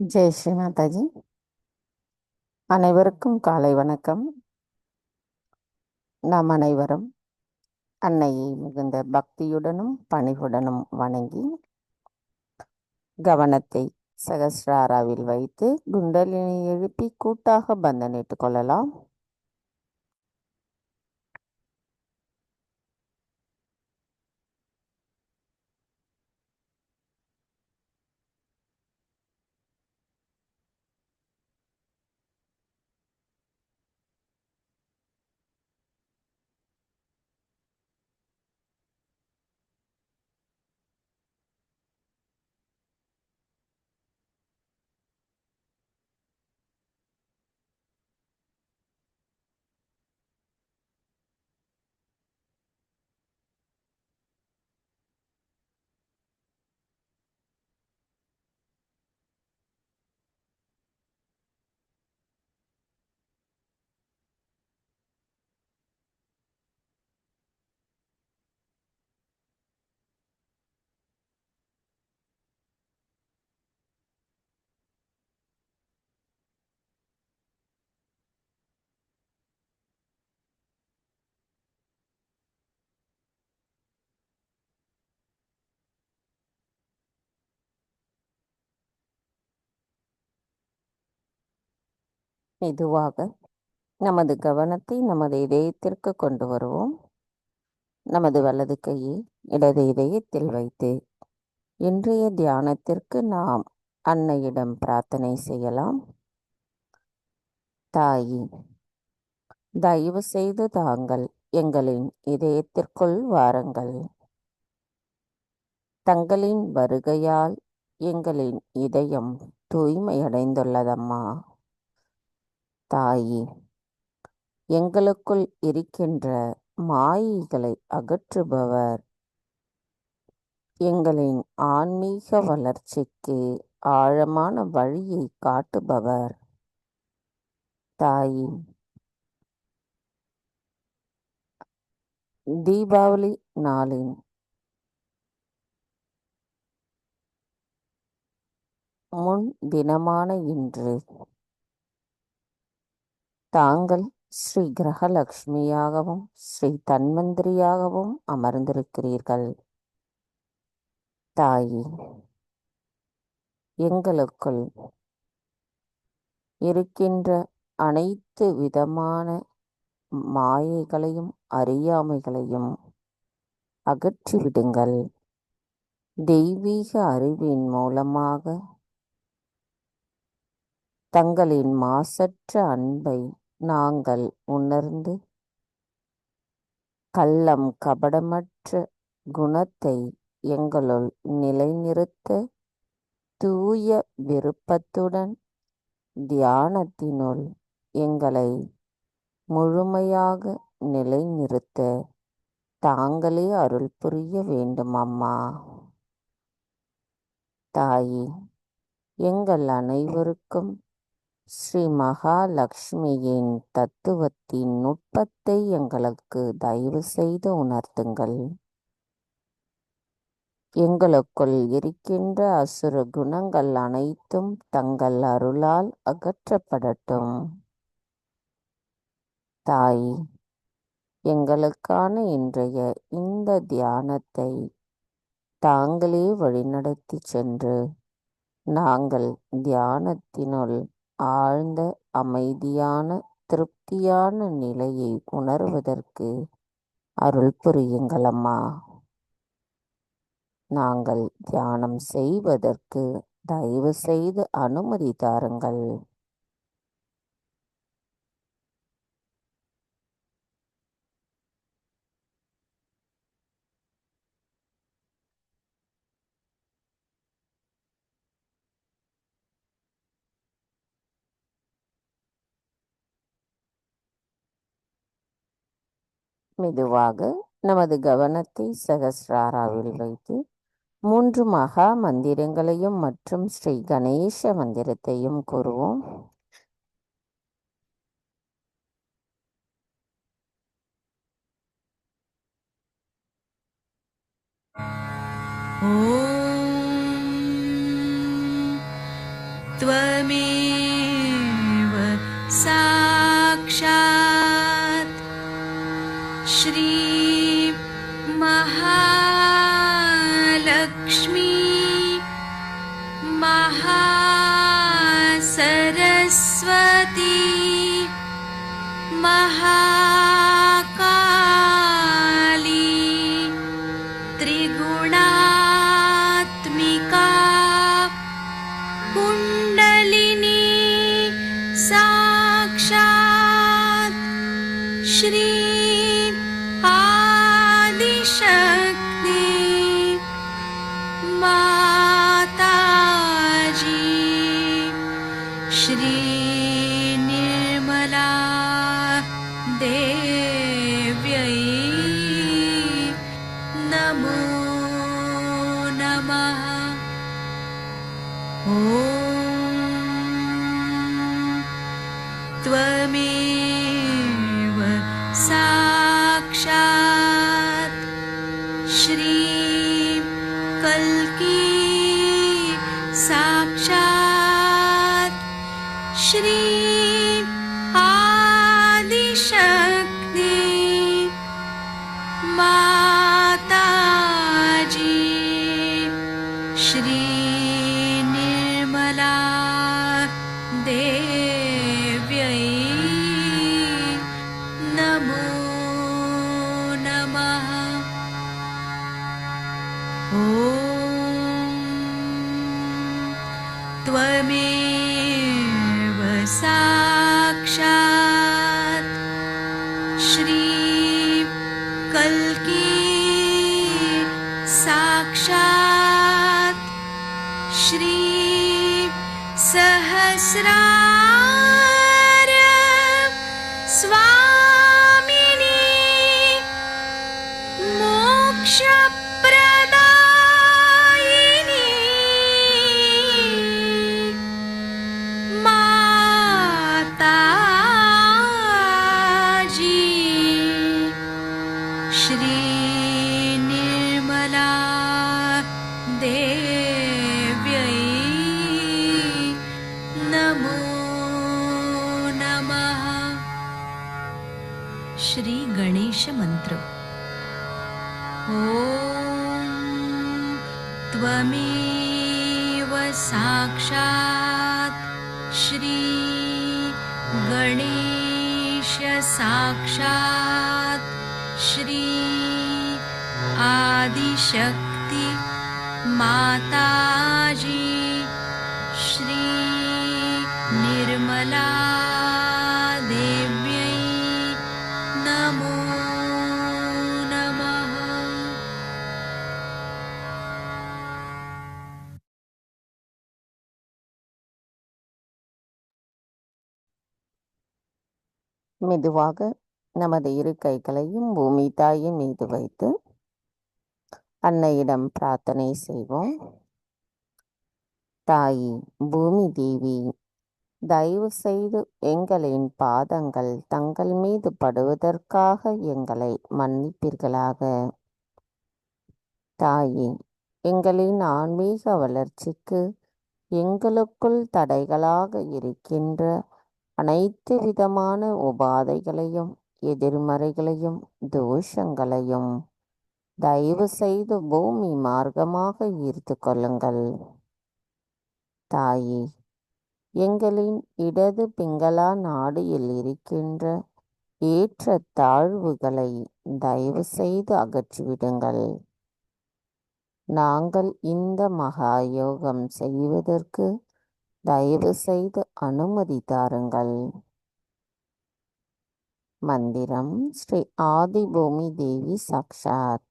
ஜெய் ஸ்ரீ மாதாஜி. அனைவருக்கும் காலை வணக்கம். நாம் அனைவரும் அன்னையை மிகுந்த பக்தியுடனும் பணிவுடனும் வணங்கி கவனத்தை சகஸ்ராராவில் வைத்து குண்டலினை எழுப்பி கூட்டாக பந்தனிட்டுக் கொள்ளலாம். மெதுவாக நமது கவனத்தை நமது இதயத்திற்கு கொண்டு வருவோம். நமது வலது கையை இடது இதயத்தில் வைத்து இன்றைய தியானத்திற்கு நாம் அன்னையிடம் பிரார்த்தனை செய்யலாம். தாயி, தயவு செய்து தாங்கள் எங்களின் இதயத்திற்குள் வாருங்கள். தங்களின் வருகையால் எங்களின் இதயம் தூய்மையடைந்துள்ளதம்மா. தாயி, எங்களுக்குள் இருக்கின்ற மாயைகளை அகற்றுபவர், எங்களின் ஆன்மீக வளர்ச்சிக்கு ஆழமான வழியை காட்டுபவர். தாயி, தீபாவளி நாளின் முன் தினமான இன்று தாங்கள் ஸ்ரீ கிரகலக்ஷ்மியாகவும் ஸ்ரீ தன்வந்திரியாகவும் அமர்ந்திருக்கிறீர்கள். தாயி, எங்களுக்குள் இருக்கின்ற அனைத்து விதமான மாயைகளையும் அறியாமைகளையும் அகற்றிவிடுங்கள். தெய்வீக அறிவின் மூலமாக தங்களின் மாசற்ற அன்பை நாங்கள் உணர்ந்து கள்ளம் கபடமற்ற குணத்தை எங்களுள் நிலைநிறுத்த தூய விருப்பத்துடன் தியானத்தினுள் எங்களை முழுமையாக நிலைநிறுத்த தாங்களே அருள் புரிய வேண்டும் அம்மா. தாயி, எங்கள் அனைவருக்கும் ஸ்ரீ மகாலட்சுமியின் தத்துவத்தின் நுட்பத்தை எங்களுக்கு தயவு செய்து உணர்த்துங்கள். எங்களுக்குள் இருக்கின்ற அசுர குணங்கள் அனைத்தும் தங்கள் அருளால் அகற்றப்படட்டும். தாய், எங்களுக்கான இன்றைய இந்த தியானத்தை தாங்களே வழிநடத்தி சென்று நாங்கள் தியானத்தினுள் ஆழ்ந்த அமைதியான திருப்தியான நிலையை உணர்வதற்கு அருள் புரியுங்களம்மா. நாங்கள் தியானம் செய்வதற்கு தயவு செய்து அனுமதி தாருங்கள். மெதுவாக நமது கவனத்தை சகஸ்ராராவில் வைத்து 3 மகா மந்திரங்களையும் மற்றும் ஸ்ரீ கணேச மந்திரத்தையும் கூறுவோம். त्वमेव साक्षात् श्री महालक्ष्मी महासरस्वती महाकाली त्रिगुणात्मिका कुण्डलिनी साक्षात् श्री आदिशक्ति माताजी श्री निर्मला देव्यै नमो नमः। ॐ त्वमेव साक्षात् श्री कल्की साक्षात् श्री आदिशक्ति माताजी श्री निर्मला देव्यै नमो नमः। ॐ त्वमेव साक्षात् श्री कल्की साक्षात् श्री सहस्रार स्वामिनी मोक्षप्रदायिनी माताजी श्री निर्मला देव्यै नमो नमः। श्री गणेश मंत्र। ॐ त्वमेव साक्षात् श्री गणेश साक्षात् श्री आदिशक्ति माताजी श्री निर्मला देव्यै नमो नमः। மெதுவாக நமது இரு கைகளையும் பூமி தாயின் மீது வைத்து அன்னையிடம் பிரார்த்தனை செய்வோம். தாயி பூமி தேவி, தயவு செய்து எங்களின் பாதங்கள் தங்கள் மீது படுவதற்காக எங்களை மன்னிப்பீர்களாக. தாயி, எங்களின் ஆன்மீக வளர்ச்சிக்கு எங்களுக்குள் தடைகளாக இருக்கின்ற அனைத்து விதமான உபாதைகளையும் எதிர்மறைகளையும் தோஷங்களையும் தயவு செய்து பூமி மார்க்கமாக ஈர்த்து கொள்ளுங்கள். தாயே, எங்களின் இடது பிங்களா நாடியில் இருக்கின்ற ஏற்ற தாழ்வுகளை தயவு செய்து அகற்றிவிடுங்கள். நாங்கள் இந்த மகா யோகம் செய்வதற்கு தயவு செய்து அனுமதி தாருங்கள். மந்திரம் ஸ்ரீ ஆதிபூமி தேவி சாக்ஷாத்.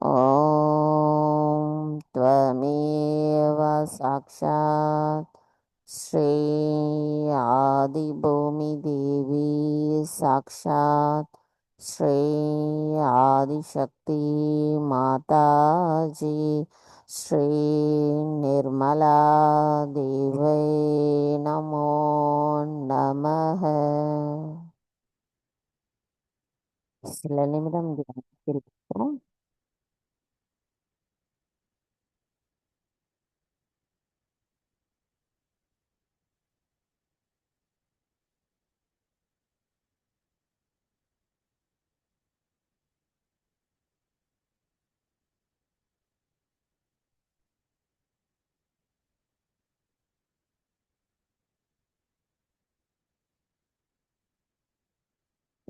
ஓம் த்வமேவ சாக்ஷாத் ஸ்ரீ ஆதிபூமி தேவி சாக்ஷாத் ஸ்ரீ ஆதிசக்தி மாதாஜி ஸ்ரீ நிர்மலா தேவை நமோ நமः. சில நிமிடம் தியானித்திருக்கிறோம்.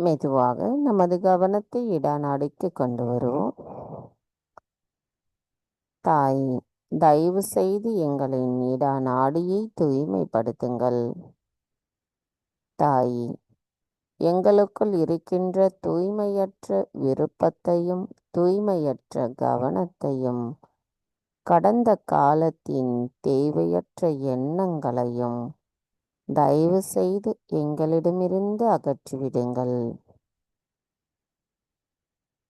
மெதுவாக நமது கவனத்தை இடாநாடிக்கு கொண்டு வருவோம். தாய், தயவு செய்து எங்களின் இடாநாடியை தூய்மைப்படுத்துங்கள். தாய், எங்களுக்குள் இருக்கின்ற தூய்மையற்ற விருப்பத்தையும் தூய்மையற்ற கவனத்தையும் கடந்த காலத்தின் தேவையற்ற எண்ணங்களையும் தயவு செய்து எங்களிடமிருந்து அகற்றிவிடுங்கள்.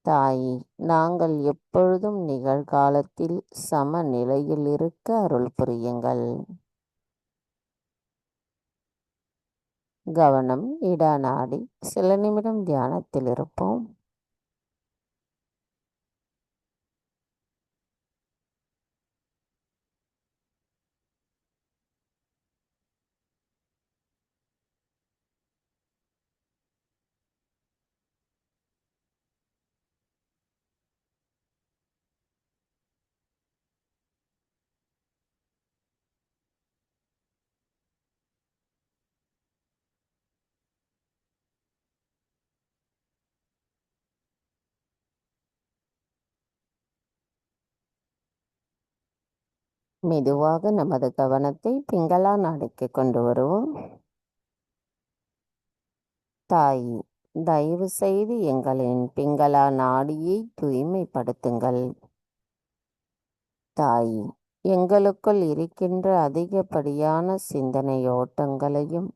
தாய், நாங்கள் எப்பொழுதும் நிகழ்காலத்தில் சமநிலையில் இருக்க அருள் புரியுங்கள். கவனம் இடாநாடி. சில நிமிடம் தியானத்தில் இருப்போம். மெதுவாக நமது கவனத்தை பிங்களா நாடிக்கு கொண்டு வருவோம். தாய், தயவு செய்து எங்களின் பிங்களா நாடியை தூய்மைப்படுத்துங்கள். தாய், எங்களுக்குள் இருக்கின்ற அதிகப்படியான சிந்தனை ஓட்டங்களையும்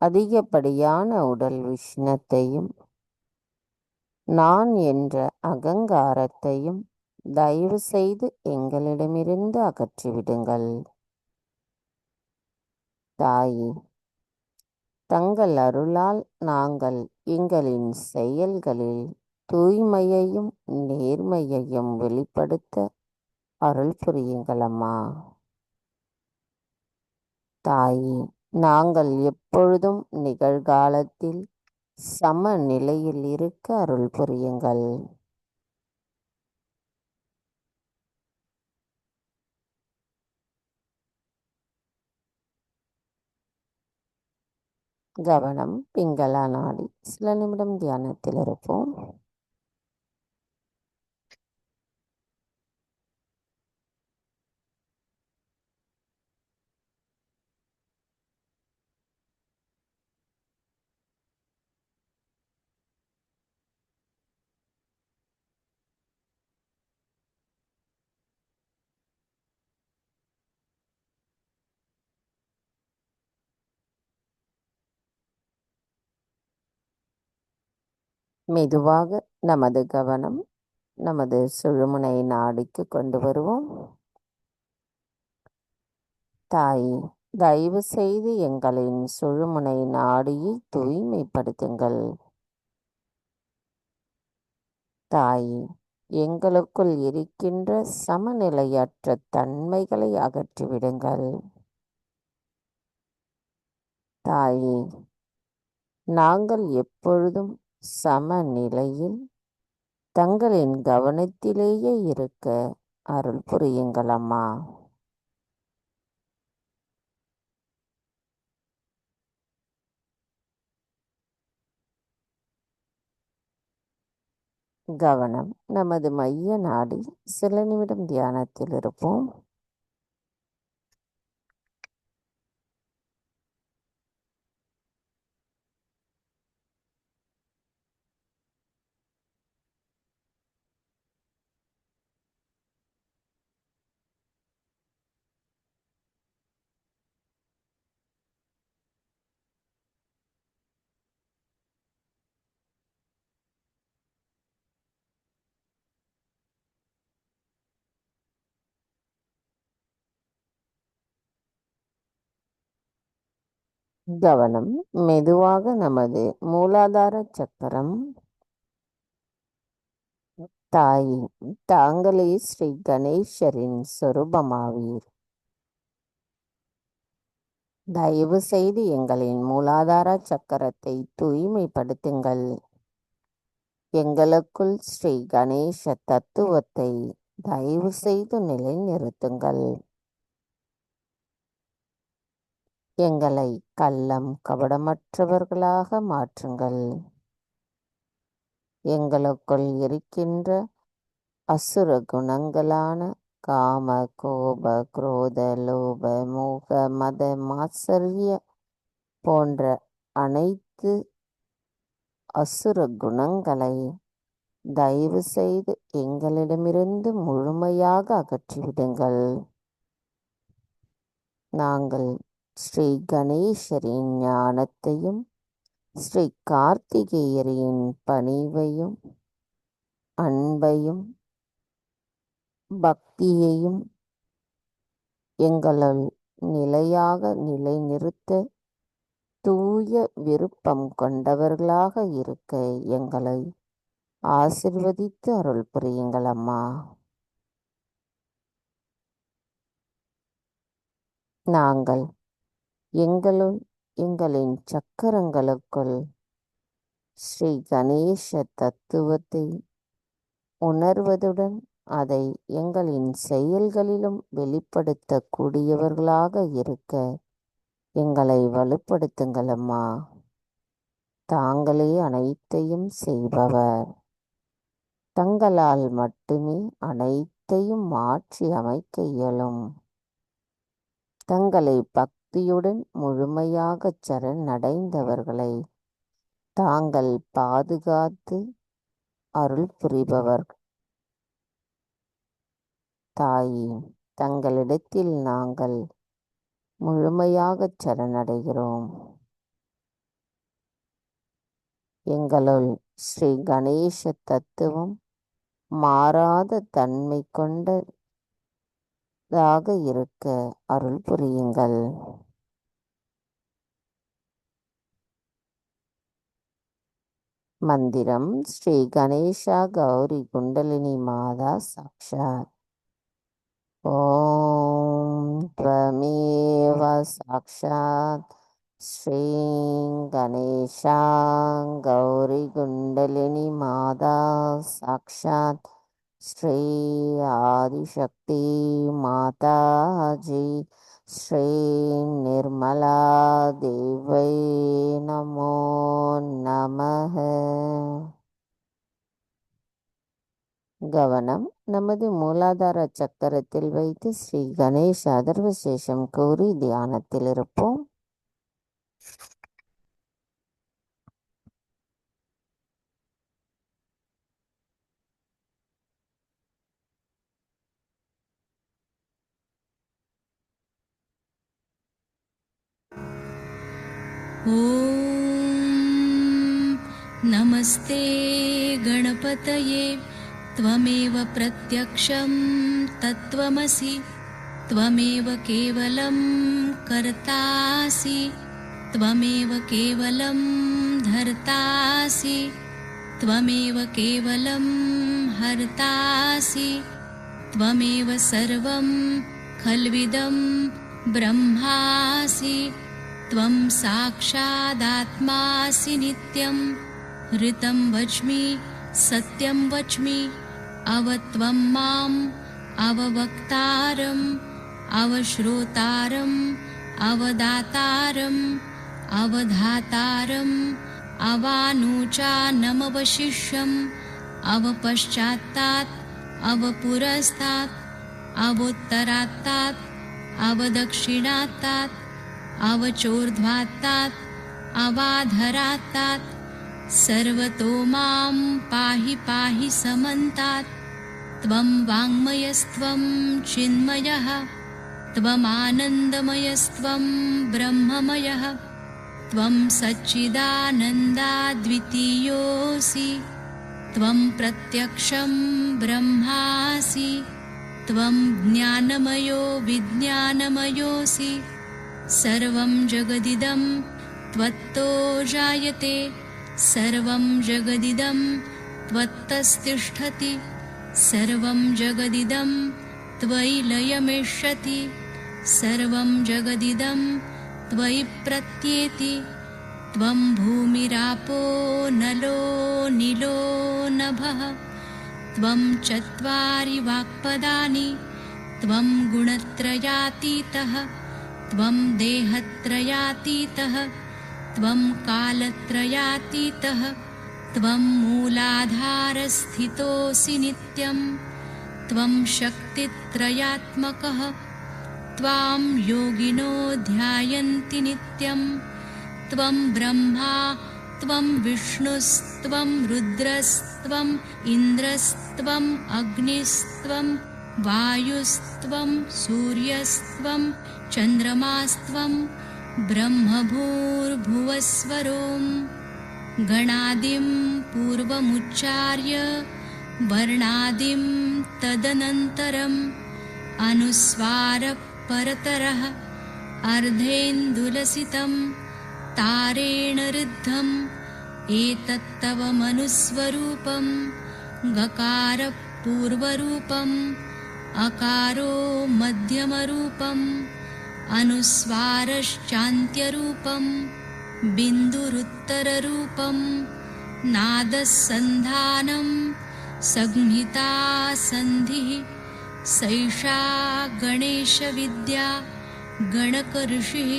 அதிகப்படியான உடல் உஷ்ணத்தையும் நான் என்ற அகங்காரத்தையும் தயவு செய்து எங்களிடமிருந்து அகற்றிவிடுங்கள். தாய், தங்கள் அருளால் நாங்கள் எங்களின் செயல்களில் தூய்மையையும் நேர்மையையும் வெளிப்படுத்த அருள் புரியுங்கள் அம்மா. தாயே, நாங்கள் எப்பொழுதும் நிகழ்காலத்தில் சமநிலையில் இருக்க அருள் புரியுங்கள். கவனம் பிங்களா நாடி. சில நிமிடம் தியானத்தில் இருப்போம். மெதுவாக நமது கவனம் நமது சுழுமுனை நாடிக்கு கொண்டு வருவோம். தாய், தயவு செய்து எங்களின் சுழுமுனை நாடியை தூய்மைப்படுத்துங்கள். தாய், எங்களுக்குள் இருக்கின்ற சமநிலையற்ற தன்மைகளை அகற்றிவிடுங்கள். தாயே, நாங்கள் எப்பொழுதும் சமநிலையில் தங்களின் கவனத்திலேயே இருக்க அருள் புரியுங்கள் அம்மா. கவனம் நமது மைய நாடி. சில நிமிடம் தியானத்தில் இருப்போம். கவனம் மெதுவாக நமது மூலாதார சக்கரம். தாய், தாங்களே ஸ்ரீ கணேசரின் சொரூபமாவீர். தயவு செய்து எங்களின் மூலாதார சக்கரத்தை தூய்மைப்படுத்துங்கள். எங்களுக்குள் ஸ்ரீ கணேச தத்துவத்தை தயவு செய்து நிலைநிறுத்துங்கள். எங்களை கள்ளம் கபடமற்றவர்களாக மாற்றுங்கள். எங்களுக்குள் இருக்கின்ற அசுர குணங்களான காம, கோப, குரோத, லோப, மோக, மத, மாத்சரிய போன்ற அனைத்து அசுர குணங்களை தயவு செய்து எங்களிடமிருந்து முழுமையாக அகற்றிவிடுங்கள். நாங்கள் ஸ்ரீ கணேசரின் ஞானத்தையும் ஸ்ரீ கார்த்திகேயரின் பணிவையும் அன்பையும் பக்தியையும் எங்களுள் நிலையாக நிலைநிறுத்த தூய விருப்பம் கொண்டவர்களாக இருக்க எங்களை ஆசிர்வதித்து அருள் புரியுங்கள் அம்மா. நாங்கள் எங்களுள் எங்களின் சக்கரங்களுக்குள் ஸ்ரீ கணேச தத்துவத்தை உணர்வதுடன் அதை எங்களின் செயல்களிலும் வெளிப்படுத்தக்கூடியவர்களாக இருக்க எங்களை வலுப்படுத்துங்கள் அம்மா. தாங்களே அனைத்தையும் செய்பவர். தங்களால் மட்டுமே அனைத்தையும் மாற்றி அமைக்க இயலும். தங்களை பக்தியுடன் முழுமையாக சரணடைந்தவர்களை தாங்கள் பாதுகாத்து அருள் புரிபவர். தாயே, தங்களிடத்தில் நாங்கள் முழுமையாக சரணடைகிறோம். எங்களுள் ஸ்ரீ கணேச தத்துவம் மாறாத தன்மை கொண்டதாக இருக்க அருள் புரியுங்கள். மந்திரம் ஸ்ரீ கணேசா கௌரி குண்டலினி மாதா சாக்ஷாத். ஓம் த்வமேவ சாக்ஷாத் ஸ்ரீ கணேசா கௌரி குண்டலினி மாதா சாக்ஷாத் ஸ்ரீ ஆதிசக்தி மாதாஜி ஸ்ரீ நிர்மலா தேவை நமோ நமः. கவனம் நமது மூலாதார சக்கரத்தில் வைத்து ஸ்ரீ கணேச அதர்வசேஷம் கூறி தியானத்தில் இருப்போம். ॐ नमस्ते गणपतये त्वमेव प्रत्यक्षं तत्त्वमसि त्वमेव केवलं कर्तासि त्वमेव केवलं धर्तासि त्वमेव केवलं हर्तासि त्वमेव सर्वं खल्विदं ब्रह्मासि त्वं साक्षादात्मासि नित्यं ऋतं वच्मि सत्यं वच्मि अवत्वं माम् अववक्तारम् अवश्रोतारम् अवदातारम् अवधातारम् अवानुचानमवशिष्यम् अवपश्चात्तात् अवपुरस्तात् अवोत्तरात्तात् अवदक्षिणात्तात् अवचोर्ध्वात्तात् अवाधरात्तात् सर्वतो मां पाहि पाहि समन्तात् त्वं वाङ्मयस्त्वं चिन्मयः त्वमानन्दमयस्त्वं ब्रह्ममयः त्वं सच्चिदानन्दाद्वितीयोऽसि त्वं प्रत्यक्षं ब्रह्मासि त्वं ज्ञानमयो विज्ञानमयोऽसि सर्वं जगदिदं त्वत्तो जायते सर्वं जगदिदं त्वत्तस्तिष्ठति सर्वं जगदिदं त्वयि लयमिष्यति सर्वं जगदिदं त्वयि प्रत्येति त्वं भूमिरापो नलो नीलो नभः त्वं चत्वारि वाक्पदानि त्वं गुणत्रयातीतः त्वं देहत्रयातीतः त्वं कालत्रयातीतः त्वं मूलाधारस्थितोऽसि नित्यं त्वं शक्तित्रयात्मकः त्वां योगिनो ध्यायन्ति नित्यं त्वं ब्रह्मा त्वं विष्णुस्त्वं रुद्रस्त्वम् इन्द्रस्त्वम् अग्निस्त्वं वायुस्त्वं सूर्यस्त्वं चन्द्रमास्त्वं ब्रह्मभूर्भुवस्वरों गणादिं पूर्वमुच्चार्य वर्णादिं तदनन्तरम् अनुस्वारपरतरः अर्धेन्दुलसितं तारेण ऋद्धम् एतत्तव मनुस्वरूपं गकारपूर्वरूपम् अकारो मध्यमरूपम् अनुस्वारश्चान्त्यरूपं बिन्दुरुत्तररूपं नादसन्धानं संहिता सन्धिः सैषा गणेशविद्या गणकऋषिः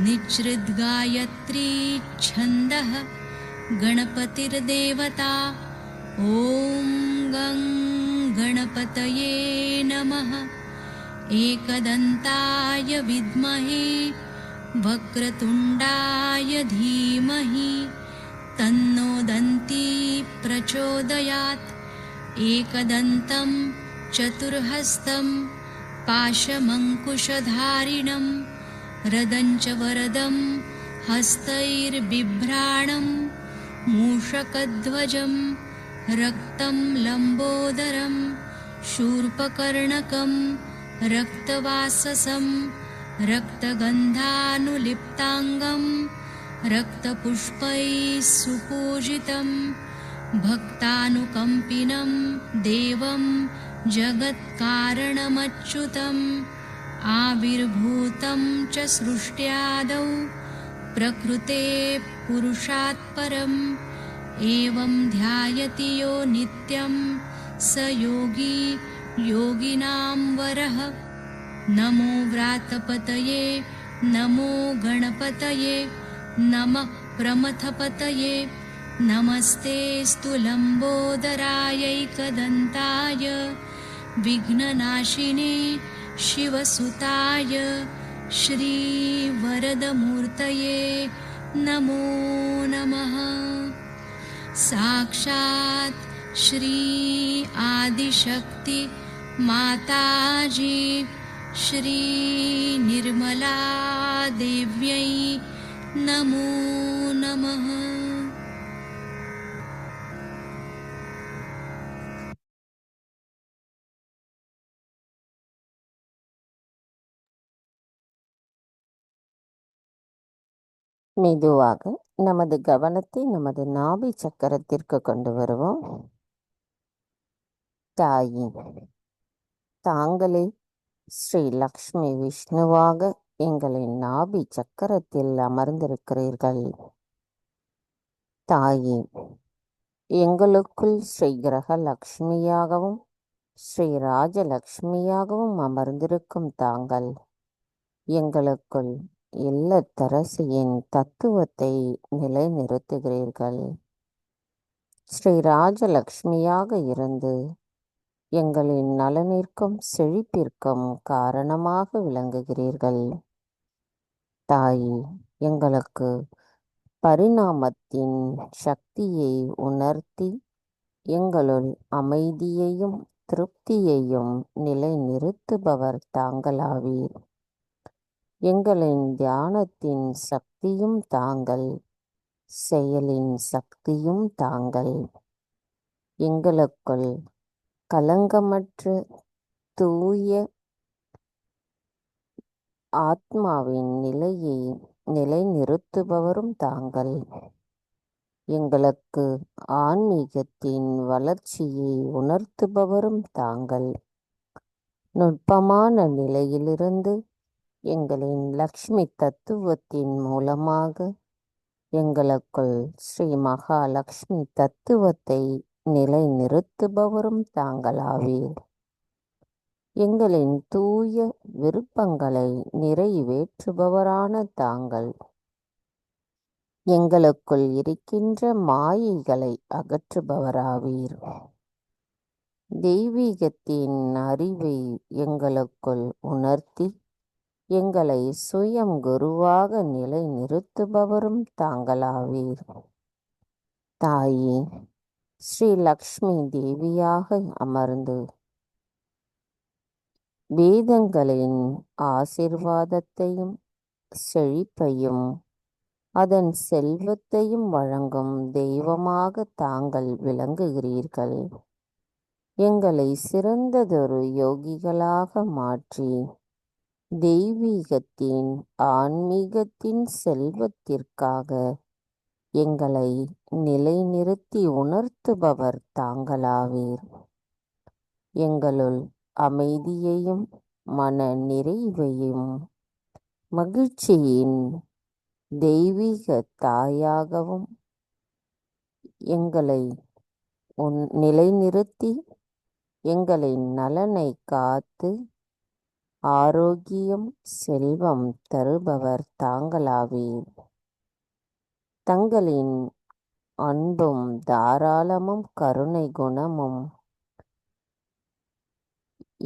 निच्छृद्गायत्री छन्दः गणपतिर्देवता ॐ गं गणपतये नमः। एकदन्ताय विद्महे वक्रतुण्डाय धीमहि तन्नो दन्ती प्रचोदयात्। एकदन्तं चतुर्हस्तं पाशमङ्कुशधारिणं रदञ्च वरदं हस्तैर्बिभ्राणं मूषकध्वजं रक्तं लम्बोदरं शूर्पकर्णकं रक्तवाससं रक्तगन्धानुलिप्ताङ्गं रक्तपुष्पैः सुपूजितं भक्तानुकम्पिनं देवं जगत्कारणमच्युतम् आविर्भूतं च सृष्ट्यादौ प्रकृते पुरुषात् परम् एवं ध्यायति यो नित्यं स योगी योगिनां वरः। नमो व्रातपतये नमो गणपतये नमः प्रमथपतये नमस्तेऽस्तु लम्बोदरायैकदन्ताय विघ्ननाशिने शिवसुताय श्रीवरदमूर्तये नमो नमः। साक्षात् श्री आदिशक्ति माताजी श्री निर्मला देव्यै नमो नमः। மெதுவாக நமது கவனத்தை நமது நாபி சக்கரத்திற்கு கொண்டு வருவோம். தாயி, தாங்களே ஸ்ரீ லக்ஷ்மி விஷ்ணுவாக எங்களின் நாபி சக்கரத்தில் அமர்ந்திருக்கிறீர்கள். தாயி, எங்களுக்குள் ஸ்ரீ கிரகலக்ஷ்மியாகவும் ஸ்ரீ ராஜலக்ஷ்மியாகவும் அமர்ந்திருக்கும் தாங்கள் எங்களுக்குள் இல்லத்தரசியின் தத்துவத்தை நிலைநிறுத்துகிறீர்கள். ஸ்ரீ ராஜலக்ஷ்மியாக இருந்து எங்களின் நலனிற்கும் செழிப்பிற்கும் காரணமாக விளங்குகிறீர்கள். தாயி, எங்களுக்கு பரிணாமத்தின் சக்தியை உணர்த்தி எங்களுள் அமைதியையும் திருப்தியையும் நிலைநிறுத்துபவர் தாங்களாவீர். எங்களின் தியானத்தின் சக்தியும் தாங்கள், செயலின் சக்தியும் தாங்கள். எங்களுக்குள் கலங்கமற்ற தூய ஆத்மாவின் நிலையை நிலைநிறுத்துபவரும் தாங்கள். எங்களுக்கு ஆன்மீகத்தின் வளர்ச்சியை உணர்த்துபவரும் தாங்கள். நுட்பமான நிலையிலிருந்து எங்களின் லக்ஷ்மி தத்துவத்தின் மூலமாக எங்களுக்குள் ஸ்ரீ மகாலட்சுமி தத்துவத்தை நிலைநிறுத்துபவரும் தாங்களாவீர். எங்களின் தூய விருப்பங்களை நிறைவேற்றுபவரான தாங்கள் எங்களுக்குள் இருக்கின்ற மாயைகளை அகற்றுபவராவீர். தெய்வீகத்தின் அறிவை எங்களுக்குள் உணர்த்தி எங்களை சுயம் குருவாக நிலைநிறுத்துபவரும் தாங்களாவீர். தாயே, ஸ்ரீ லக்ஷ்மி தேவியாக அமர்ந்து வேதங்களின் ஆசிர்வாதத்தையும் செழிப்பையும் அதன் செல்வத்தையும் வழங்கும் தெய்வமாக தாங்கள் விளங்குகிறீர்கள். எங்களை சிறந்ததொரு யோகிகளாக மாற்றி தெய்வீகத்தின் ஆன்மீகத்தின் செல்வத்திற்காக எங்களை நிலைநிறுத்தி உணர்த்துபவர் தாங்களாவீர். எங்களுள் அமைதியையும் மன நிறைவையும் மகிழ்ச்சியின் தெய்வீக தாயாகவும் எங்களை நிலைநிறுத்தி எங்களின் நலனை காத்து ஆரோக்கியம் செல்வம் தருபவர் தாங்களாவீர். தங்களின் அன்பும் தாராளமும் கருணை குணமும்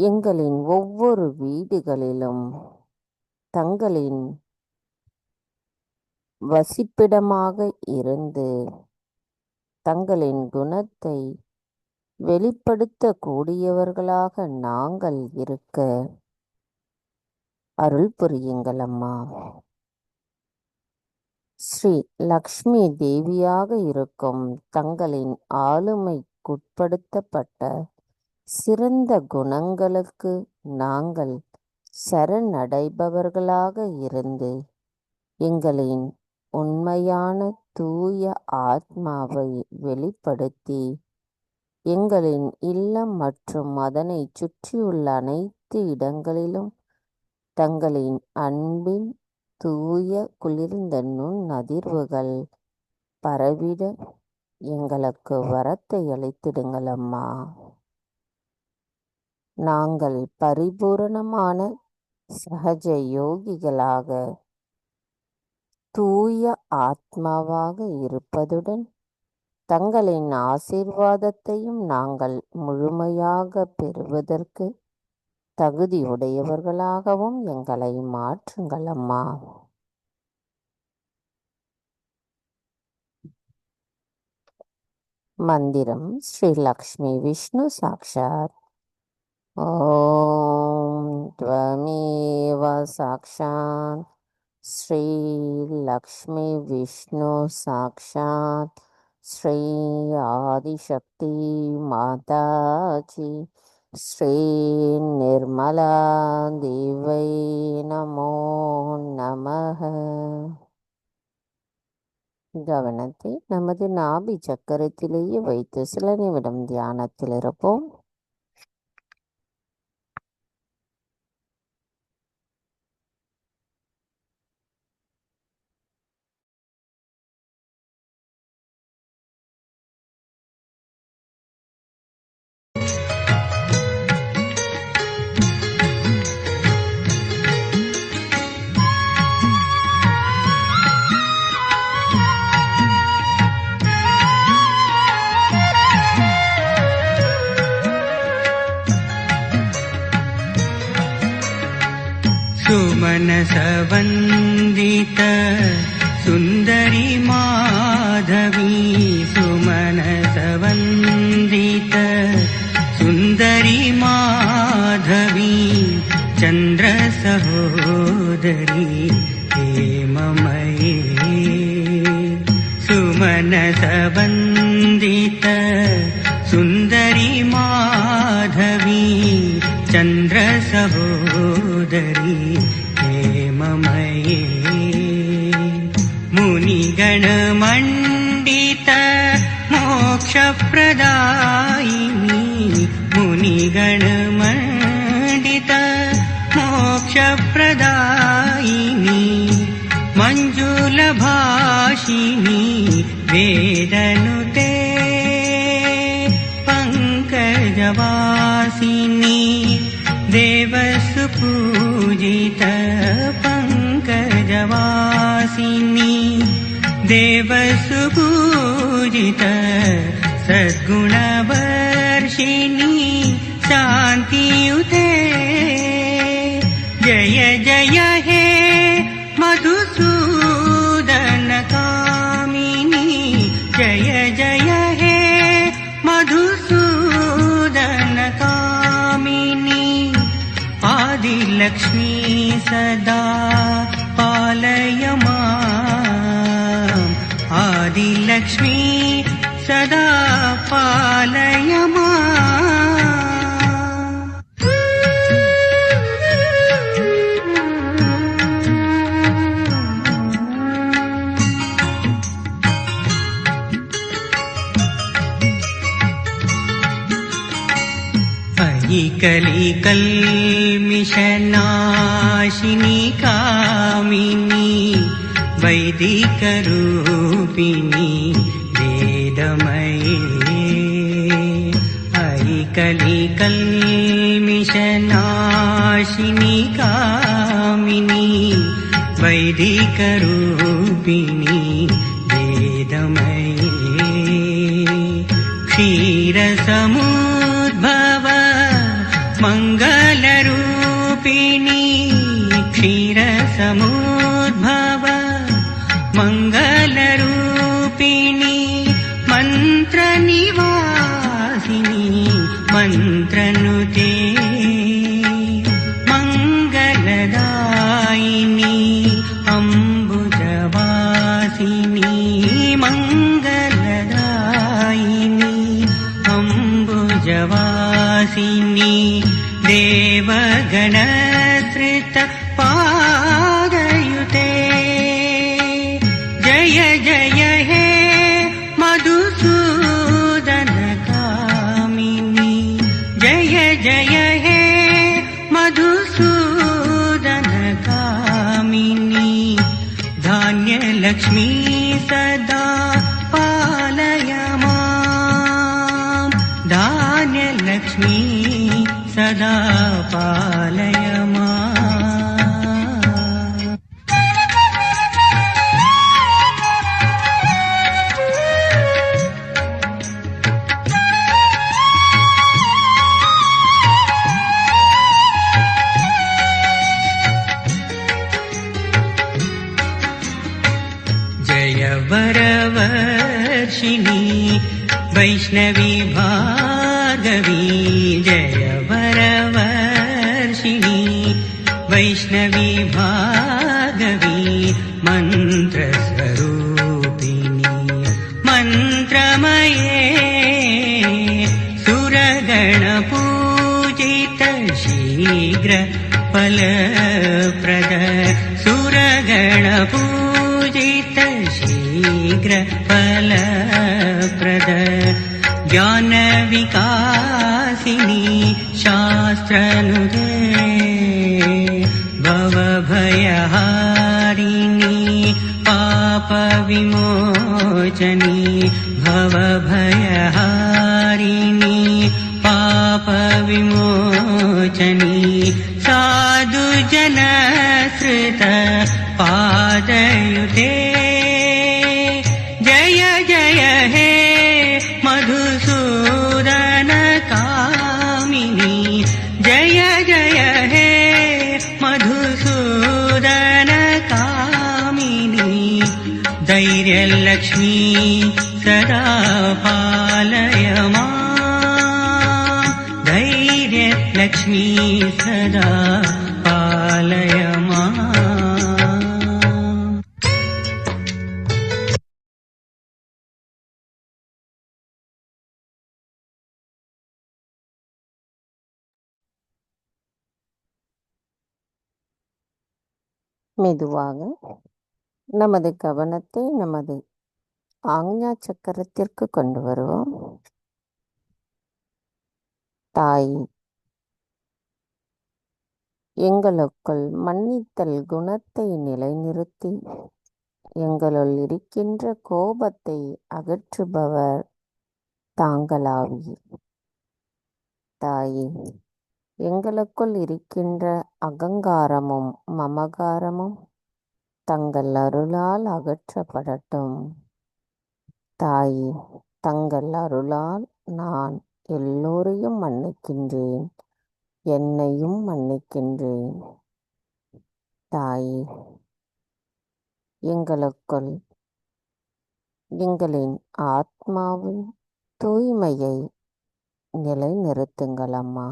எங்களின் ஒவ்வொரு வீடுகளிலும் தங்களின் வசிப்பிடமாக இருந்து தங்களின் குணத்தை வெளிப்படுத்தக்கூடியவர்களாக நாங்கள் இருக்க அருள் புரியுங்கள் அம்மா. ஸ்ரீ லக்ஷ்மி தேவியாக இருக்கும் தங்களின் ஆளுமைக்குட்படுத்தப்பட்ட சிறந்த குணங்களுக்கு நாங்கள் சரணடைபவர்களாக இருந்து எங்களின் உண்மையான தூய ஆத்மாவை வெளிப்படுத்தி எங்களின் இல்லம் மற்றும் அதனை சுற்றியுள்ள அனைத்து இடங்களிலும் தங்களின் அன்பின் தூய குளிர்ந்த நுண் அதிர்வுகள் பரவிட எங்களுக்கு வரத்தை அளித்திடுங்கள் அம்மா. நாங்கள் பரிபூரணமான சகஜ யோகிகளாக தூய ஆத்மாவாக இருப்பதுடன் தங்களின் ஆசீர்வாதத்தையும் நாங்கள் முழுமையாக பெறுவதற்கு தகுதியுடையவர்களாகவும் எங்களை மாற்றுங்கள் அம்மா. மந்திரம் ஸ்ரீ லக்ஷ்மி விஷ்ணு சாக்ஷாத். ஓம் த்வமேவ சாக்ஷாத் ஸ்ரீ லக்ஷ்மி விஷ்ணு சாக்ஷாத் ஸ்ரீ ஆதிசக்தி மாதாஜி ஸ்ரீ நிர்மலா தேவை நமோ நமः. கவனத்தை நமது நாபி சக்கரத்திலேயே வைத்து சில நிமிடம் தியானத்தில் இருப்போம். सुमनसवन्दित सुन्दरी माधवी सुमनसवन्दित सुन्दरी माधवी चन्द्रसहोदरी हेममयी सुमनसवन्दित सुन्दरी माधवी चन्द्रसहोदरी हेममयी मुनिगणमण्डित मोक्षप्रदायिनी मुनिगणमण्डित मोक्षप्रदायिनी मञ्जुलभाषिनी वेदनुते पङ्कजवासिनी देवसुपूजित पङ्कजवासिनी देवसुपूजित सद्गुणवर्षिणी शान्तियुते जय जय हे मधुसूदन कामिनी जय जय हे मधुसूदन कामिनी आदिलक्ष्मी सदा पालय माम् आदिलक्ष्मी सदा पालय माम् कलिकल्मिषनाशिनी कामिनी वैदिकरूपिणी वेदमये कलिकल्मिषनाशिनी कामिनी वैदिकरूपिणी वेदमये क्षीरसमुद्भव मङ्गलरूपिणी क्षीरसमुद्भव मङ्गलरूपिणी मन्त्रनिवासिनी मन्त्रनुते मङ्गलदायिनी अम्बुजवासिनी मङ्गलदायिनी अम्बुजवासिनी देवगणश्रित पादयुते जय जय हे मधुसूदन कामिनी जय जय हे मधुसूदन कामिनी धान्यलक्ष्मी सदा पालय माम् धान्यलक्ष्मी सदा पालय माम् जय वरवर्षिणी वैष्णवी भार्गवी जय वरवर्षिणी वैष्णवी भार्गवी मन्त्रस्वरूपिणी मन्त्रमये सुरगणपूजित शीघ्र फलप्रद सुरगणपूजित शीघ्र फलप्रद ज्ञानविकासिनी शास्त्रनुदे भवभयहारिणी पापविमोचनी भवभयहारिणी पापविमोचनी साधुजनश्रित पादयुते जय जय हे मधुसूदन कामिनी जय जय हे मधुसूदन कामिनी धैर्यलक्ष्मी सदा पालय माम् धैर्यलक्ष्मी सदा पालय माम् மெதுவாக நமது கவனத்தை நமது ஆக்ஞா சக்கரத்திற்கு கொண்டு வருவோம். தாய், எங்களுக்குள் மன்னித்தல் குணத்தை நிலைநிறுத்தி எங்களுள் இருக்கின்ற கோபத்தை அகற்றுபவர் தாங்களாவீர். தாயே, எங்களுக்குள் இருக்கின்ற அகங்காரமும் மமகாரமும் தங்கள் அருளால் அகற்றப்படட்டும். தாயே, தங்கள் அருளால் நான் எல்லோரையும் மன்னிக்கின்றேன், என்னையும் மன்னிக்கின்றேன். தாயே, எங்களுக்குள் எங்களின் ஆத்மாவின் தூய்மையை நிலைநிறுத்துங்கள் அம்மா.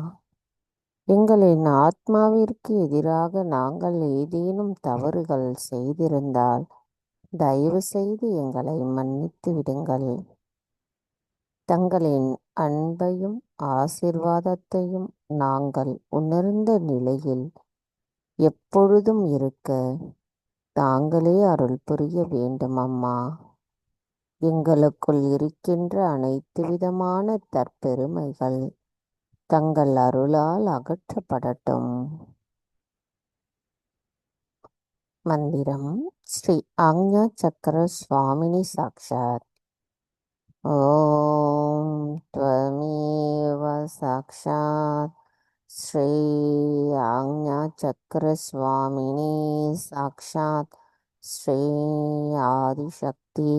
எங்களின் ஆத்மாவிற்கு எதிராக நாங்கள் ஏதேனும் தவறுகள் செய்திருந்தால் தயவு செய்து எங்களை மன்னித்து விடுங்கள். தங்களின் அன்பையும் ஆசிர்வாதத்தையும் நாங்கள் உணர்ந்த நிலையில் எப்பொழுதும் இருக்க தாங்களே அருள் புரிய வேண்டும் அம்மா. எங்களுக்குள் இருக்கின்ற அனைத்து விதமான தற்பெருமைகள் தங்கள் அருளால் அகற்றப்படட்டும். மந்திரம் ஸ்ரீ ஆக்ஞா சக்கர சுவாமினி சாக்ஷாத். ஓம் த்வமேவ சாக்ஷாத் ஸ்ரீ ஆக்ஞா சக்கர சுவாமினி சாக்ஷாத் ஸ்ரீ ஆதிசக்தி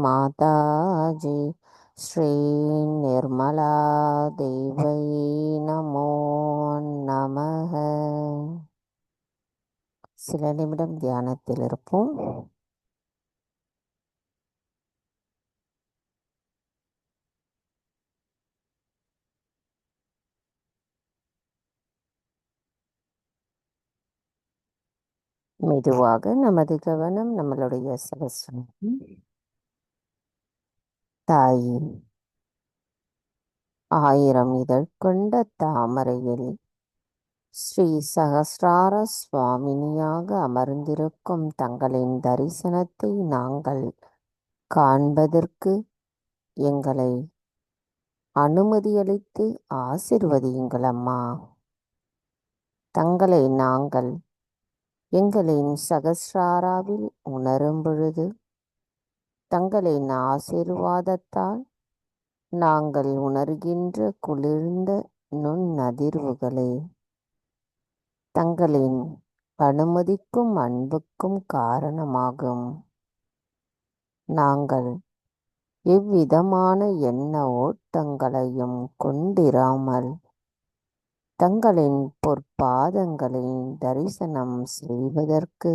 மாதாஜி ஸ்ரீ நிர்மலா தேவை நமோ நமக. சில நிமிடம் தியானத்தில் இருப்போம். மெதுவாக நமது கவனம் நம்மளுடைய சகஸ்ரம். தாயே, 1000 இதழ் கொண்ட தாமரையில் ஸ்ரீ சகஸ்ரார சுவாமினியாக அமர்ந்திருக்கும் தங்களின் தரிசனத்தை நாங்கள் காண்பதற்கு எங்களை அனுமதியளித்து ஆசிர்வதியுங்கள் அம்மா. தங்களை நாங்கள் எங்களின் சகஸ்ராராவில் உணரும் பொழுது தங்களின் ஆசீர்வாதத்தால் நாங்கள் உணர்கின்ற குளிர்ந்த நுண்ணதிர்வுகளே தங்களின் அனுமதிக்கும் அன்புக்கும் காரணமாகும். நாங்கள் எவ்விதமான எண்ண ஓட்டங்களையும் கொண்டிராமல் தங்களின் பொற்பாதங்களை தரிசனம் செய்வதற்கு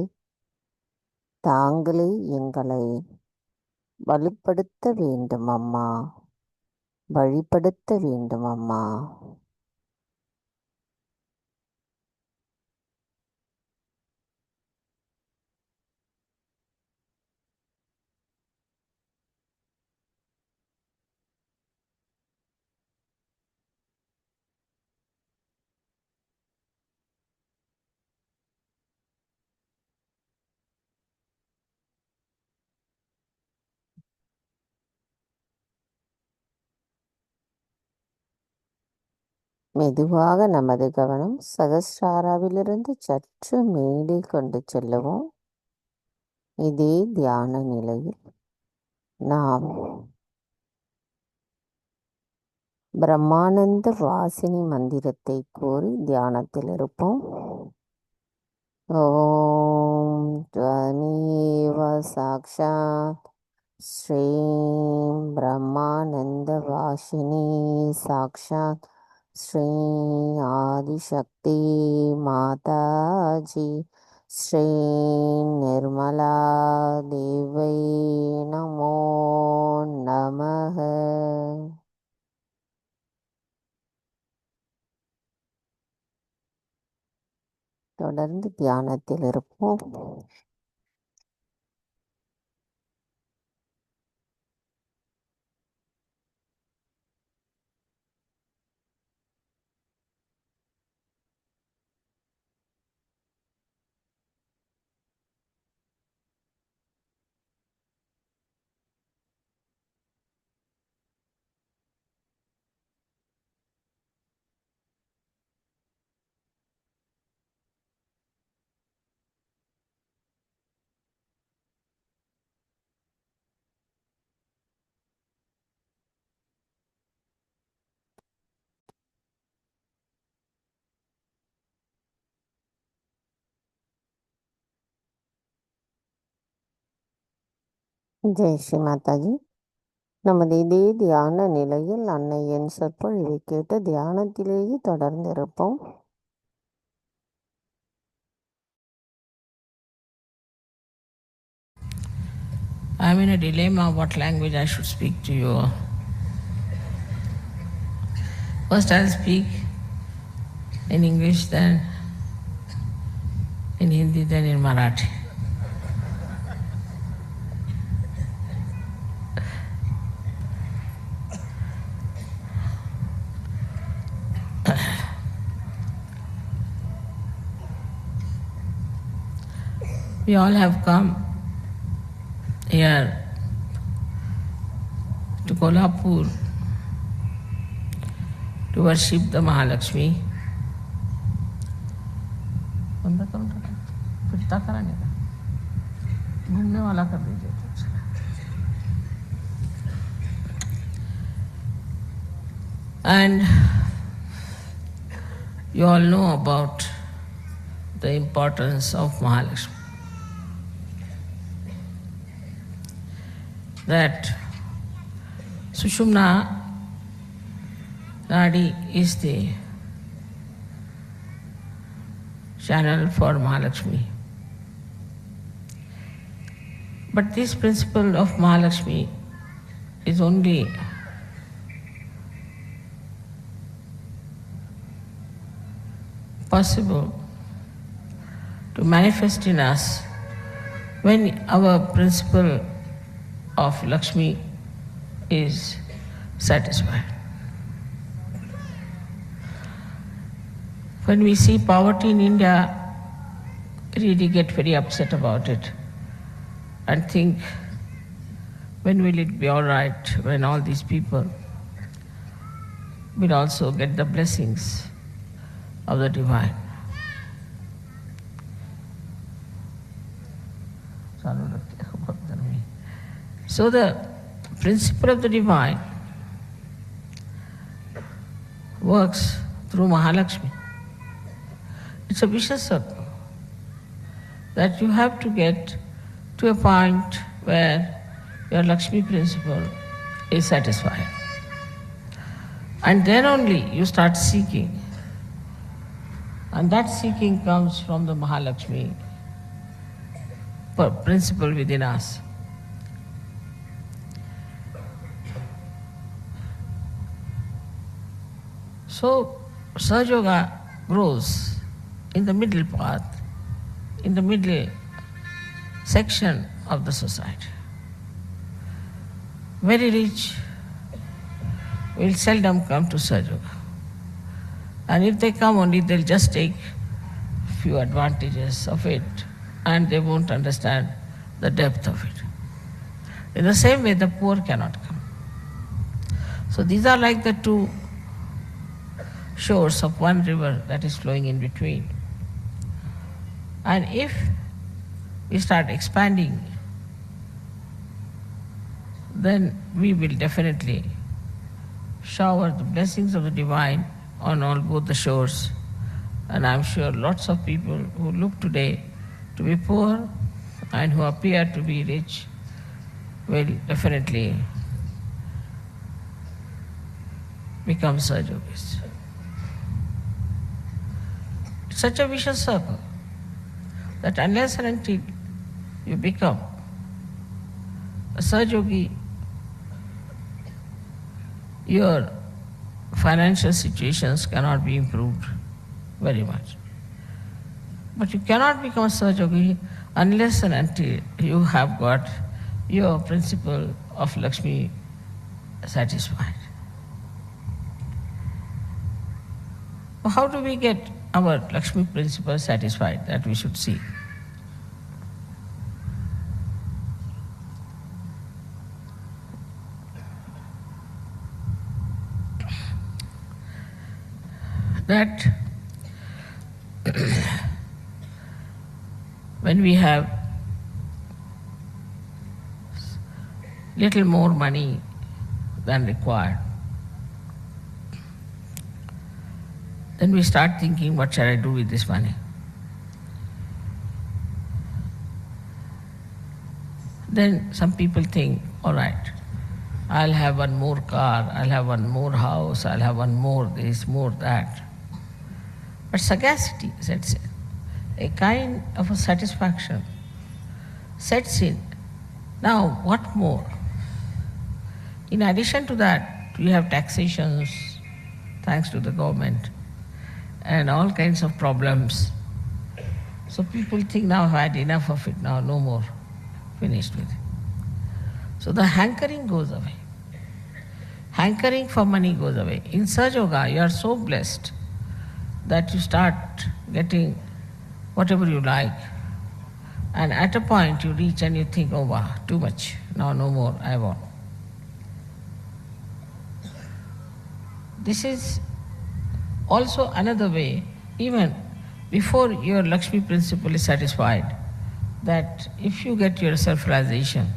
தாங்களே எங்களை வலுப்படுத்த வேண்டும் அம்மா, வழிப்படுத்த வேண்டும் அம்மா. மெதுவாக நமது கவனம் சகஸ்ராராவிலிருந்து சற்று மேலே கொண்டு செல்லுவோம். இதே தியான நிலையில் நாம் பிரம்மானந்த வாசினி மந்திரத்தை கூறி தியானத்தில் இருப்போம். ஓம் த்வமேவ சாக்ஷாத் ஸ்ரீம் பிரம்மானந்த வாசினி சாக்ஷாத் ஸ்ரீ ஆதிசக்தி மாதாஜி ஸ்ரீ நிர்மலா தேவை நமோ நமக. தொடர்ந்து தியானத்தில் இருப்போம். ஜெய் ஸ்ரீ மாதாஜி. நமது இதே தியான நிலையில் அன்னையின் சொற்பொழிவை கேட்டு தியானத்திலேயே தொடர்ந்து இருப்போம். I'm in a dilemma what language I should speak to you. First I'll speak in English, then in Hindi, then in Marathi. We all have come here to Kolhapur to worship the Mahalakshmi. बंद करो ना, फिरता कराने का, घूमने वाला कर दीजिए. And you all know about the importance of Mahalakshmi. That Sushumna Nadi is the channel for Mahalakshmi. But this principle of Mahalakshmi is only possible to manifest in us when our principle of Lakshmi is satisfied. When we see poverty in India, really get very upset about it and think, when will it be all right when all these people will also get the blessings of the divine. So the principle of the divine works through Mahalakshmi. It's a vicious circle that you have to get to a point where your Lakshmi principle is satisfied. And then only you start seeking. And that seeking comes from the Mahalakshmi principle within us. So, Sahaja Yoga grows in the middle path, in the middle section of the society. Very rich will seldom come to Sahaja Yoga. And if they come only, they'll just take few advantages of it and they won't understand the depth of it. In the same way, the poor cannot come. So these are like the two shores of one river that is flowing in between. And if we start expanding, then we will definitely shower the blessings of the divine on all both the shores. And I'm sure lots of people who look today to be poor and who appear to be rich will definitely become Sahaja Yogis. It's such a vicious circle that unless and until you become a Sahaja Yogi, your financial situations cannot be improved very much. But you cannot become a Sahaja Yogi unless and until you have got your principle of Lakshmi satisfied. How do we get our Lakshmi principle satisfied? That we should see. That when we have little more money than required, then we start thinking, what shall I do with this money? then some people think, all right, I'll have one more car, I'll have one more house, I'll have one more this, more that. But sagacity sets in. A kind of a satisfaction sets in. Now, what more? In addition to that, we have taxations, thanks to the government, and all kinds of problems. So people think, now I've had enough of it, now no more, finished with it. So the hankering goes away. Hankering for money goes away. In Sahaja Yoga, you are so blessed that you start getting whatever you like. And at a point you reach and you think, oh wow, too much, now no more, I want. This is also another way, even before your Lakshmi principle is satisfied, that if you get your self-realization,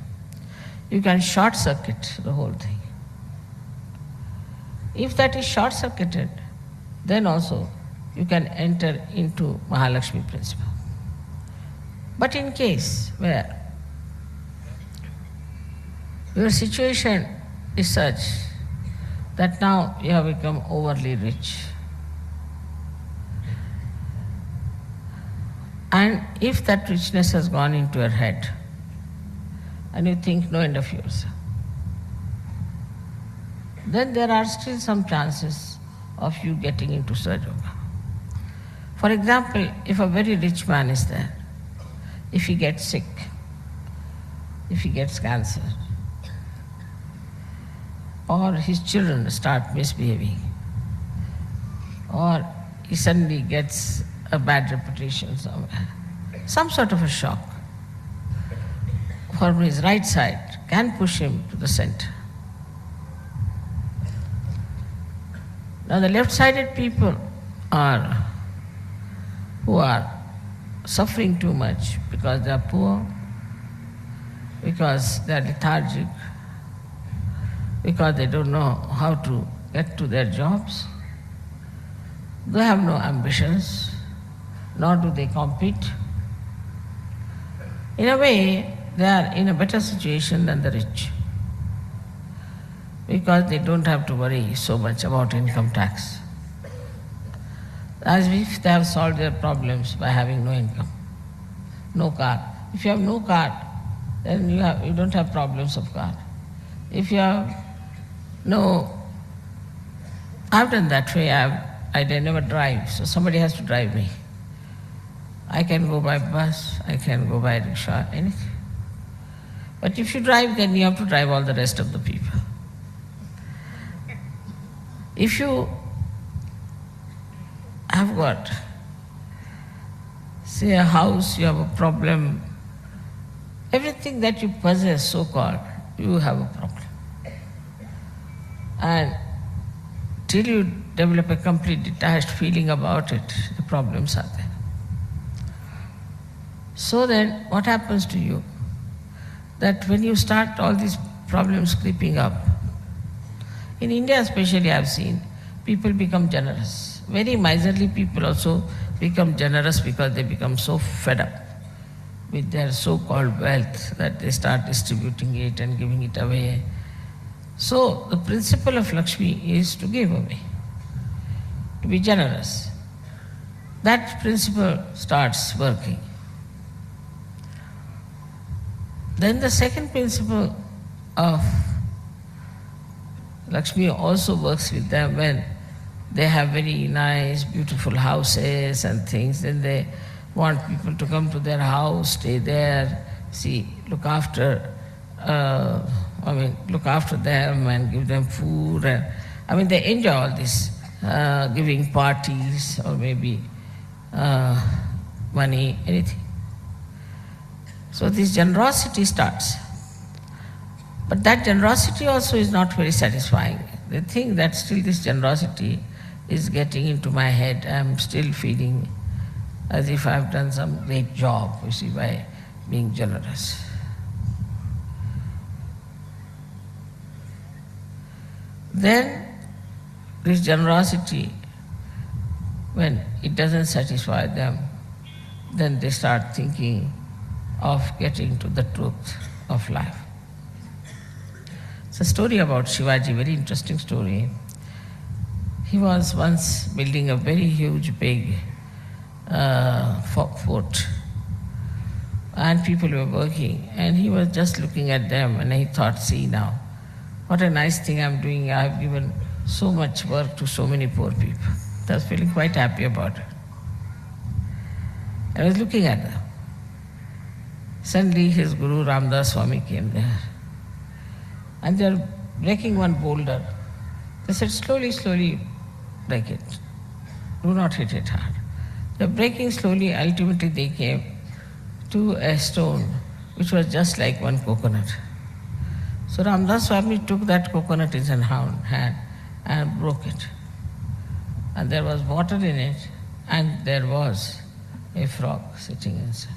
you can short-circuit the whole thing. If that is short-circuited, then also you can enter into Mahalakshmi principle. But in case where your situation is such that now you have become overly rich, and if that richness has gone into your head, and you think no end of yours, then there are still some chances of you getting into Sahaja Yoga. For example, if a very rich man is there, if he gets sick, if he gets cancer, or his children start misbehaving, or he suddenly gets a bad reputation somewhere, some sort of a shock from his right side can push him to the center. Now the left-sided people who are suffering too much because they are poor, because they are lethargic, because they don't know how to get to their jobs. They have no ambitions, nor do they compete. In a way, they are in a better situation than the rich, because they don't have to worry so much about income tax, as if they have solved their problems by having no income, no car. If you have no car, then you don't have problems of car. If you have no, I've done that way, I never drive, so somebody has to drive me. I can go by bus, I can go by rickshaw, anything. But if you drive, then you have to drive all the rest of the people. If you have got, say, a house, you have a problem, everything that you possess, so-called, you have a problem. And till you develop a complete detached feeling about it, the problems are there. So then, what happens to you? That when you start all these problems creeping up, in India especially I have seen, people become generous. Very miserly people also become generous because they become so fed up with their so-called wealth that they start distributing it and giving it away. So the principle of Lakshmi is to give away, to be generous. That principle starts working. Then the second principle of Lakshmi also works with them when they have very nice, beautiful houses and things. Then they want people to come to their house, stay there, look after them and give them food. And, they enjoy all this, giving parties or maybe money, anything. So this generosity starts. But that generosity also is not very satisfying. They think that still this generosity is getting into my head. I'm still feeling as if I've done some great job, by being generous. Then this generosity, when it doesn't satisfy them, then they start thinking of getting to the truth. of life. It's a story about Shivaji, very interesting story. He was once building a very huge, big fort, and people were working, and he was just looking at them, and he thought, see now, what a nice thing I'm doing. I've given so much work to so many poor people. I was feeling quite happy about it. I was looking at them. Suddenly his Guru Ramdas Swami came there, and they were breaking one boulder. They said, slowly, slowly break it. Do not hit it hard. They were breaking slowly. Ultimately they came to a stone which was just like one coconut. So Ramdas Swami took that coconut in his hand and broke it. And there was water in it, and there was a frog sitting inside.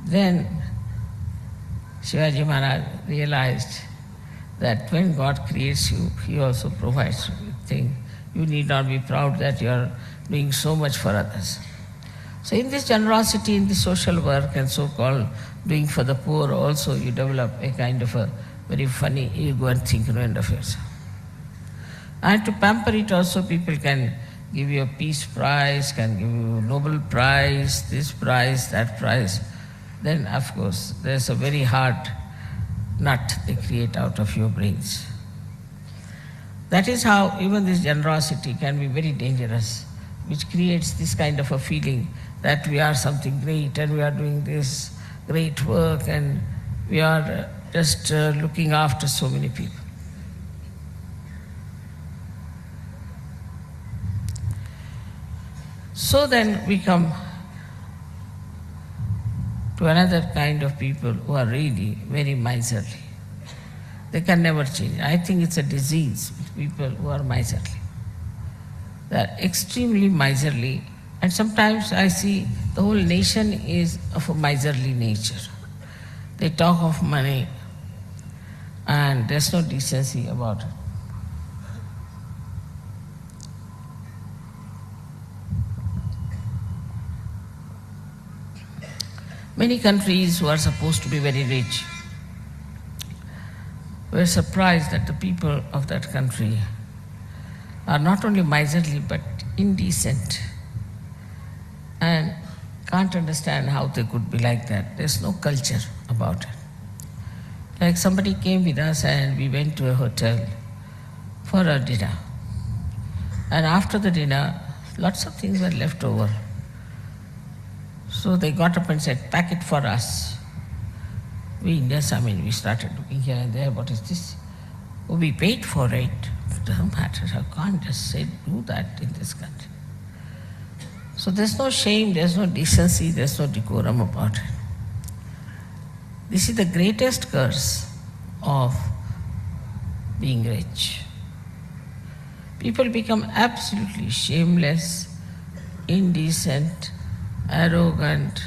Then Shivaji Maharaj realized that when God creates you, He also provides you with things. You need not be proud that you are doing so much for others. So in this generosity, in this social work and so-called doing for the poor also, you develop a kind of a very funny ego and think end of yourself. And to pamper it also, people can give you a peace prize, can give you a Nobel Prize, this prize, that prize. Then of course there's a very hard nut they create out of your brains. That is how even this generosity can be very dangerous, which creates this kind of a feeling that we are something great and we are doing this great work and we are just looking after so many people. So then we come to another kind of people who are really very miserly. They can never change. I think it's a disease with people who are miserly. They are extremely miserly, and sometimes I see the whole nation is of a miserly nature. They talk of money and there's no decency about it. Many countries who are supposed to be very rich were surprised that the people of that country are not only miserly but indecent and can't understand how they could be like that. There's no culture about it. Like somebody came with us and we went to a hotel for a dinner. And after the dinner, lots of things were left over. So they got up and said, pack it for us. We Indians, we started looking here and there, what is this? Oh, we paid for it. It doesn't matter, I can't just say do that in this country. So there's no shame, there's no decency, there's no decorum about it. This is the greatest curse of being rich. People become absolutely shameless, indecent, arrogant,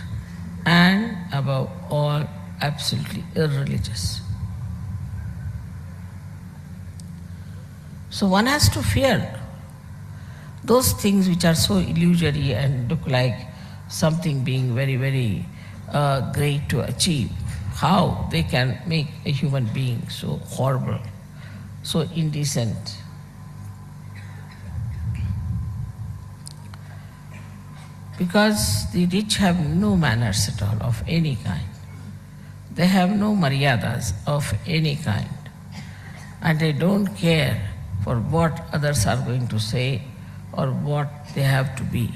and above all, absolutely irreligious. So one has to fear those things which are so illusory and look like something being very, very great to achieve. How they can make a human being so horrible, so indecent. Because the rich have no manners at all of any kind. They have no maryadas of any kind. And they don't care for what others are going to say or what they have to be.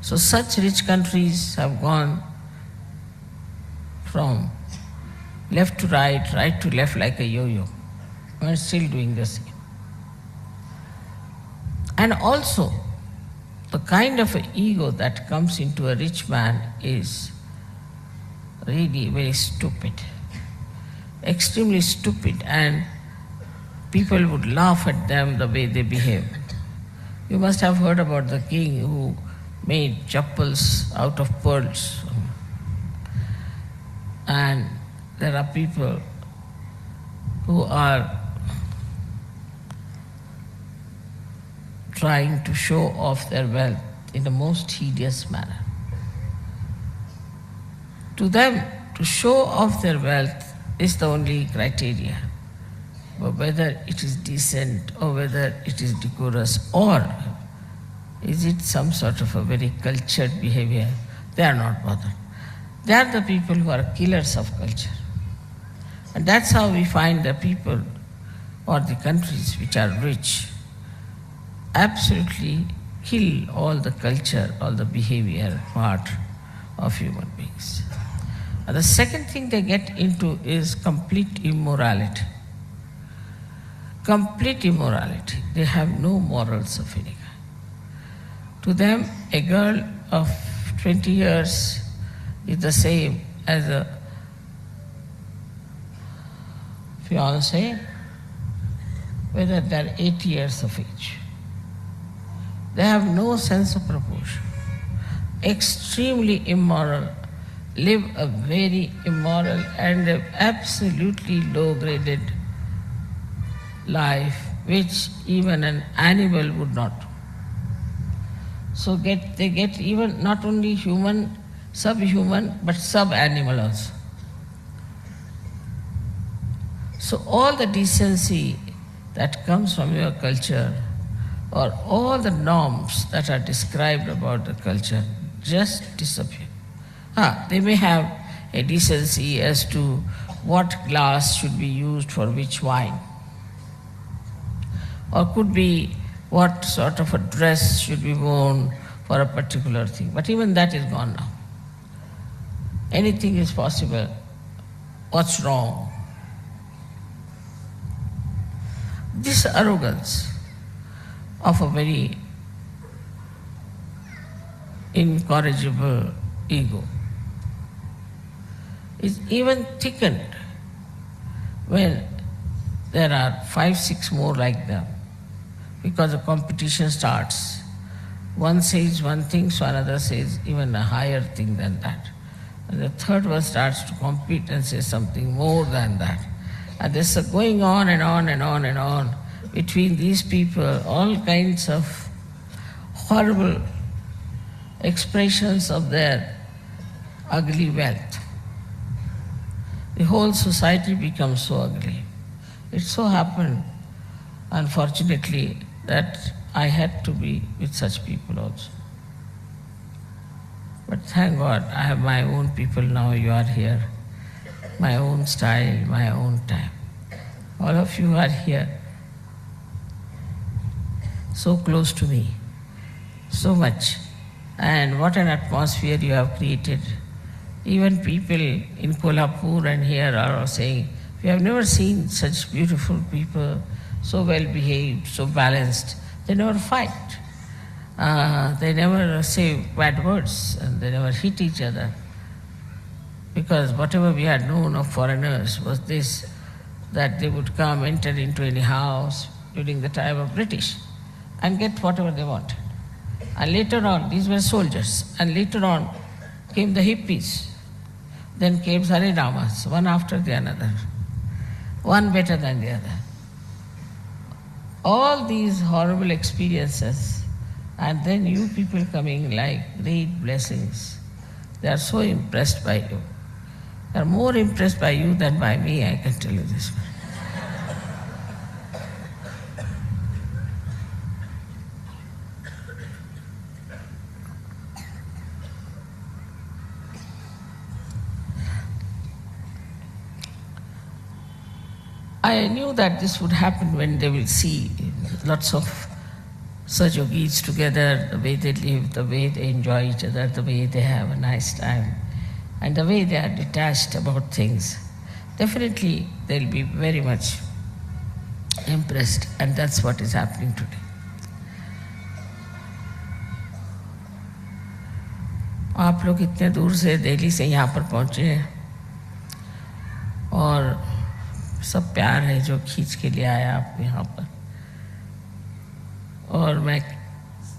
So such rich countries have gone from left to right, right to left like a yo-yo. We are still doing the same. And also, the kind of ego that comes into a rich man is really very stupid, extremely stupid, and people would laugh at them the way they behave. You must have heard about the king who made chappals out of pearls. And there are people who are trying to show off their wealth in the most hideous manner. To them, to show off their wealth is the only criteria. But whether it is decent or whether it is decorous or is it some sort of a very cultured behavior, they are not bothered. They are the people who are killers of culture. And that's how we find the people or the countries which are rich absolutely kill all the culture, all the behavior part of human beings. And the second thing they get into is complete immorality. Complete immorality. They have no morals of any kind. To them, a girl of 20 years is the same as a fiancé, whether they are 80 years of age. They have no sense of proportion. Extremely immoral, live a very immoral and absolutely low-graded life, which even an animal would not do. So they get even not only human, subhuman, but sub-animal also. So all the decency that comes from your culture or all the norms that are described about the culture just disappear. They may have a decency as to what glass should be used for which wine, or could be what sort of a dress should be worn for a particular thing. But even that is gone now. Anything is possible. What's wrong? This arrogance of a very incorrigible ego is even thickened when there are 5, 6 more like them, because the competition starts. One says one thing, so another says even a higher thing than that. And the third one starts to compete and says something more than that. And this is going on and on and on and on between these people, all kinds of horrible expressions of their ugly wealth. The whole society becomes so ugly. It so happened, unfortunately, that I had to be with such people also. But thank God, I have my own people now, you are here. My own style, my own time. All of you are here, so close to me, so much. And what an atmosphere you have created. Even people in Kolhapur and here are saying, we have never seen such beautiful people, so well behaved, so balanced. They never fight. They never say bad words, and they never hit each other. Because whatever we had known of foreigners was this, that they would come, enter into any house during the time of British and get whatever they wanted. And later on, these were soldiers, and later on came the hippies. Then came Harinamas, one after the another, one better than the other. All these horrible experiences, and then you people coming like great blessings. They are so impressed by you. They are more impressed by you than by me, I can tell you this. I knew that this would happen when they will see lots of such yogis together, the way they live, the way they enjoy each other, the way they have a nice time, and the way they are detached about things. Definitely they'll be very much impressed, and that's what is happening today. आप लोग इतने दूर से दिल्ली से यहाँ पर पहुँचे हैं, और सब प्यार है जो खींच के ले आया आप यहाँ पर, और मैं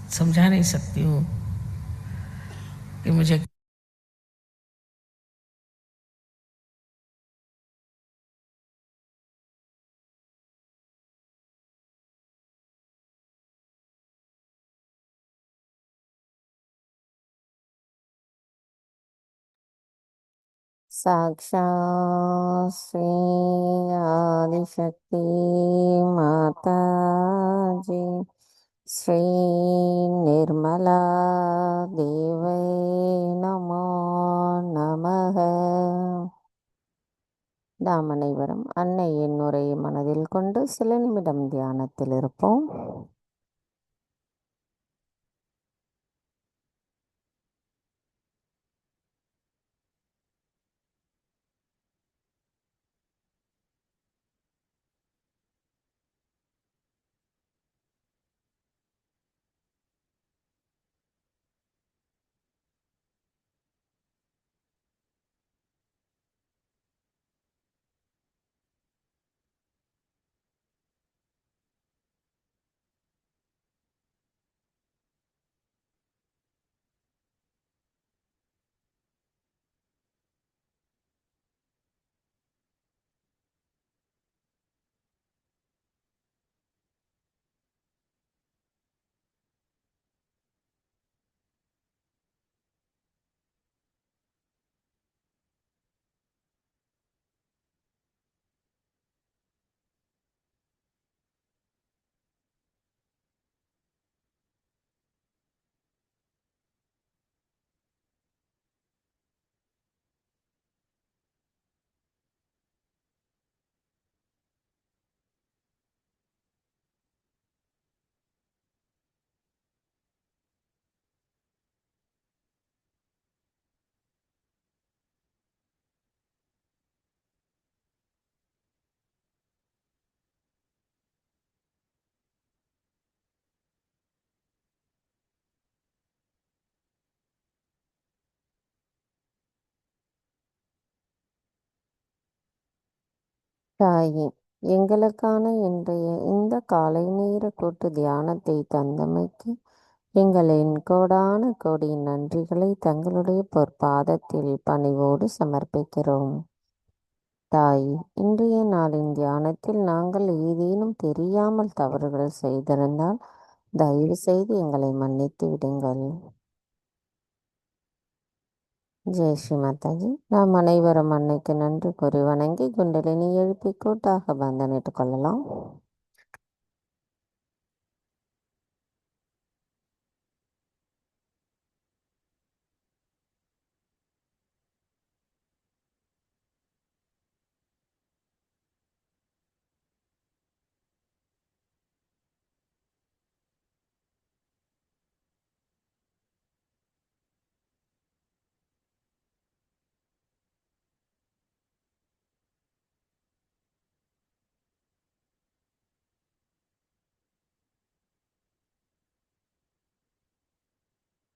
समझा नहीं सकती हूँ कि मुझे साक्षात् श्री आदिशक्ति माताजी श्री निर्मला देवै नमो நமः. நாம் அனைவரும் அன்னையின் உரையை மனதில் கொண்டு சில நிமிடம் தியானத்தில் இருப்போம். தாயே, எங்களுக்கான இன்றைய இந்த காலை நேர கூட்டு தியானத்தை தந்தமைக்கு எங்களின் கோடான கோடி நன்றிகளை தங்களுடைய பொற்பாதத்தில் பணிவோடு சமர்ப்பிக்கிறோம். தாய், இன்றைய நாளின் தியானத்தில் நாங்கள் ஏதேனும் தெரியாமல் தவறுகள் செய்திருந்தால் தயவு செய்து எங்களை மன்னித்து விடுங்கள். ஜெய் ஸ்ரீ மாதாஜி. நாம் அனைவரும் அன்னைக்கு நன்றி கூறி வணங்கி குண்டலினி எழுப்பி கூட்டாக பந்தனிட்டுக் கொள்ளலாம்.